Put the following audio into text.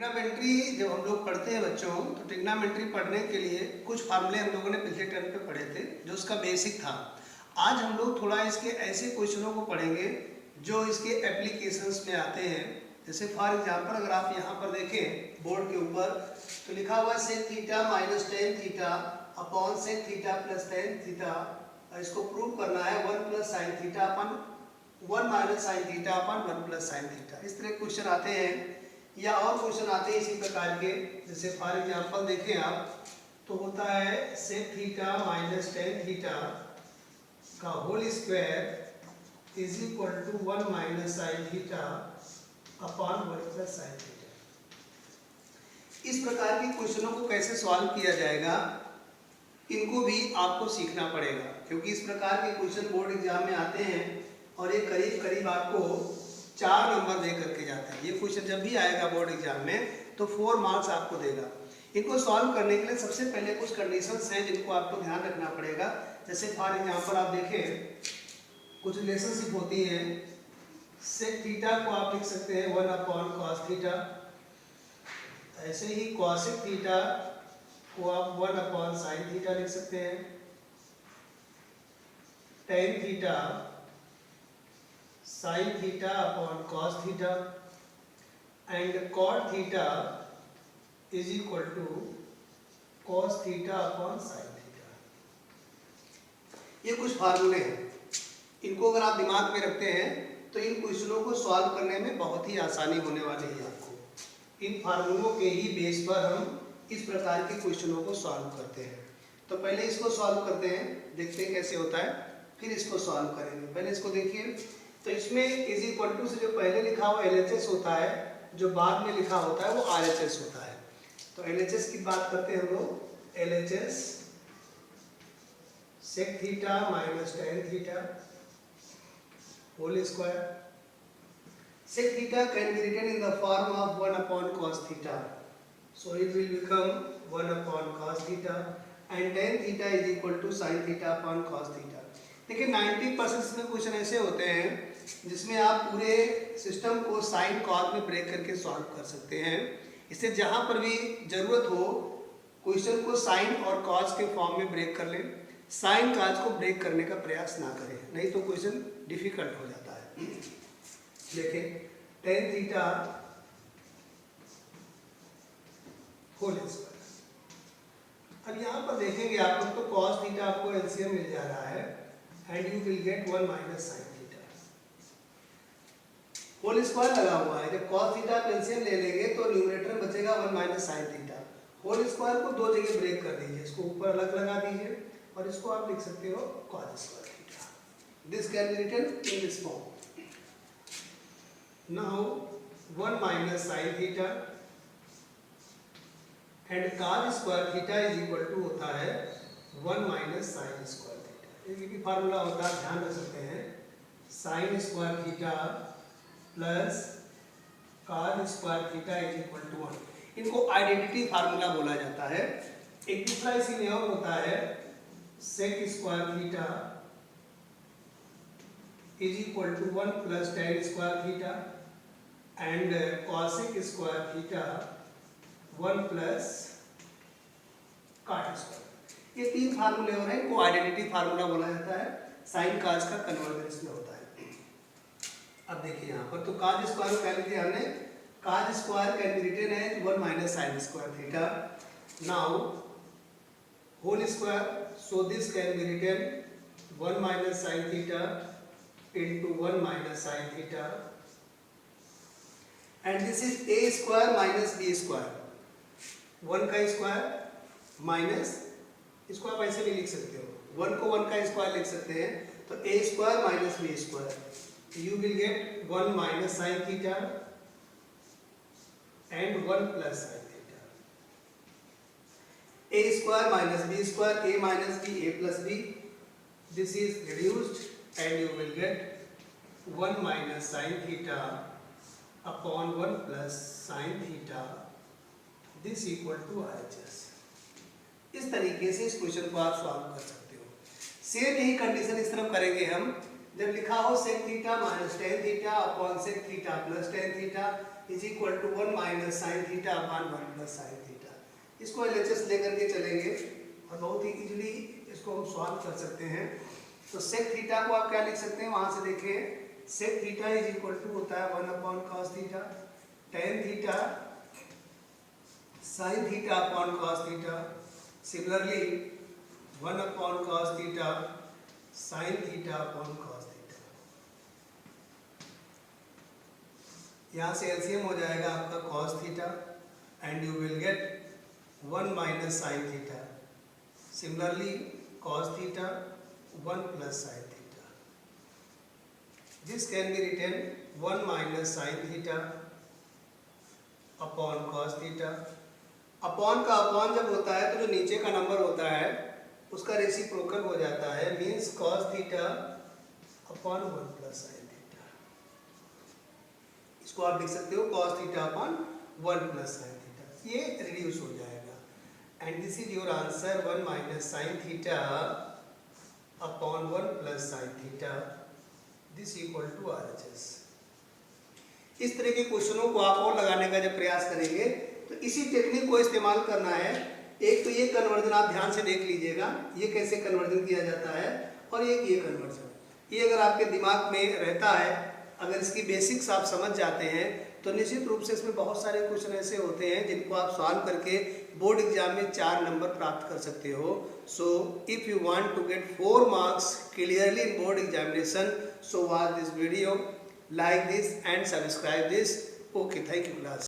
Trigonometry जब हम लोग पढ़ते हैं बच्चों, तो ट्रिग्नोमेट्री पढ़ने के लिए कुछ फार्मूले हम लोगों ने पिछले टर्म पे पढ़े थे जो उसका बेसिक था। आज हम लोग थोड़ा इसके ऐसे क्वेश्चनों को पढ़ेंगे जो इसके एप्लीकेशंस में आते हैं। जैसे फॉर एग्जांपल अगर आप यहाँ पर देखें बोर्ड के ऊपर तो लिखा हुआ है sec theta minus tan theta upon sec theta plus tan theta. इसको प्रूव करना है 1 प्लस साइन थीटा अपन 1 माइनस साइन थीटा अपन 1 प्लस साइन थीटा। इस तरह क्वेश्चन आते हैं या और क्वेश्चन आते हैं इसी प्रकार के। जैसे फॉर एग्जांपल देखें आप तो होता है sec theta minus ten theta का whole square is equal to 1 minus sine theta upon 1 plus sine theta. इस प्रकार के क्वेश्चनों को कैसे सॉल्व किया जाएगा इनको भी आपको सीखना पड़ेगा, क्योंकि इस प्रकार के क्वेश्चन बोर्ड एग्जाम में आते हैं और ये करीब करीब आपको 4 नंबर दे करके जाते हैं। ये क्वेश्चन जब भी आएगा बोर्ड एग्जाम में तो 4 मार्क्स आपको देगा। इनको सॉल्व करने के लिए सबसे पहले कुछ कंडीशंस हैं जिनको आपको ध्यान रखना पड़ेगा। जैसे फॉर एग्जांपल आप देखें कुछ रिलेशनशिप होती हैं। सेक थीटा को आप लिख सकते हैं 1 अपॉन कॉस थीटा, ऐसे ही कॉसेक थीटा को आप 1 अपॉन साइन थीटा लिख सकते हैं। Tan theta sine theta upon cos theta and cot theta is equal to cos theta upon sine theta. ये कुछ फार्मूले हैं, इनको अगर आप दिमाग में रखते हैं तो इन क्वेश्चनों को सॉल्व करने में बहुत ही आसानी होने वाली है आपको। इन फार्मूलों के ही बेस पर हम इस प्रकार के क्वेश्चनों को सॉल्व करते हैं। तो पहले इसको सॉल्व करते हैं, देखते हैं कैसे होता है, फिर इसको सॉल्व करेंगे। पहले इसको देखिए तो इसमें इज इक्वल टू से जो पहले लिखा हुआ LHS होता है, जो बाद में लिखा होता है वो RHS होता है। तो LHS की बात करते हैं हम लोग। LHS sec theta minus ten theta whole square. Sec theta can be written in the form of 1 upon cos theta, so it will become 1 upon cos theta and tan theta is equal to sin theta upon cos theta। देखिए 90% इसमें question ऐसे होते हैं जिसमें आप पूरे system को sine cos में ब्रेक करके सॉल्व कर सकते हैं। इससे जहाँ पर भी जरूरत हो क्वेश्चन को साइन और कॉस के फॉर्म में ब्रेक कर लें। साइन कॉस को ब्रेक करने का प्रयास ना करें, नहीं तो क्वेश्चन डिफिकल्ट हो जाता है। देखिए tan थीटा होल स्क्वायर। अब यहाँ पर देखेंगे आप लोग तो cos थीटा आपको एलसीएम मिल जा रहा है and you will get 1 minus sine theta. Whole square लगा हुआ है, जब cos थीटा आप एलसीएम ले लेंगे तो न्यूमरेटर में बचेगा 1 minus sine theta. Whole square को दो जगह ब्रेक कर दीजिए, इसको ऊपर अलग लगा दीजिए और इसको आप लिख सकते हो cos square theta. This can be written in this form. Now 1 minus sine theta and cos square theta is equal to होता है 1 माइनस साइन स्क्वायर थीटा। ये भी फार्मूला होता है, ध्यान रख सकते हैं। Sine square theta plus cos square theta is equal to 1। इनको आइडेंटिटी फार्मूला बोला जाता है। एक दूसरा इसी में और होता है sec square theta is equal to 1 plus tan square theta and cosec square theta 1 plus cot square. ये 3 फार्मूले हो रहे हैं, इनको आइडेंटिटी फार्मूला बोला जाता है। साइन कॉस का कन्वर्जन इसमें होता है। अब देखिए यहाँ पर तो cos स्क्वायर को पहले दिया हमने, cos square can be written as 1 minus sine square theta. Now whole square, so this can be written 1 minus sine theta into 1 minus sine theta and this is a square minus b square. 1 का square minus, इसको आप ऐसे भी लिख सकते हो, 1 को 1 का स्क्वायर लिख सकते हैं तो a square minus b square. You will get 1 minus sine theta and 1 plus sine theta. a square minus b square, a minus b, a plus b, this is reduced and you will get 1 minus sine theta upon 1 plus sine theta, this equal to RHS। इस तरीके से इस question को आप solve कर सकते हो। Same यही कंडीशन इस तरफ करेंगे हम जब लिखा हो sec theta minus tan theta upon sec theta plus tan theta is equal to 1 minus sin theta upon 1 plus sin theta. इसको LHS लेकर के चलेंगे और बहुत ही इजीली इसको हम सॉल्व कर सकते हैं। तो sec थीटा को आप क्या लिख सकते हैं, वहां से देखिए sec theta is equal to होता है 1 upon cos theta, tan theta sin theta upon cos theta, similarly 1 upon cos theta sin theta upon cos theta. यहाँ से एलसीएम हो जाएगा आपका cos theta and you will get 1 minus sin theta, similarly cos theta 1 plus sin theta. This can be written 1 minus sin theta upon cos theta. Upon का upon जब होता है तो जो नीचे का नंबर होता है उसका रेसिप्रोकल हो जाता है, means cos theta upon 1 plus sin theta. इसको आप लिख सकते हो cos theta upon 1 plus sin theta, ये रिड्यूस हो जाएगा and this is your answer 1 minus sin theta upon 1 plus sin theta, this equal to RHS। इस तरह के क्वेश्चनों को आप और लगाने का जब प्रयास करेंगे तो इसी टेक्निक को इस्तेमाल करना है। एक तो ये कन्वर्जन आप ध्यान से देख लीजिएगा, ये कैसे कन्वर्जन किया जाता है, और एक ये कन्वर्जन, ये अगर आपके दिमाग में रहता है, अगर इसकी बेसिक्स आप समझ जाते हैं तो निश्चित रूप से इसमें बहुत सारे क्वेश्चन ऐसे होते हैं जिनको आप सॉल्व करके बोर्ड एग्जाम में 4 नंबर प्राप्त कर सकते हो। So if you want to get 4 marks clearly in board examination, so watch this video, like this and subscribe this. Okay, thank you class.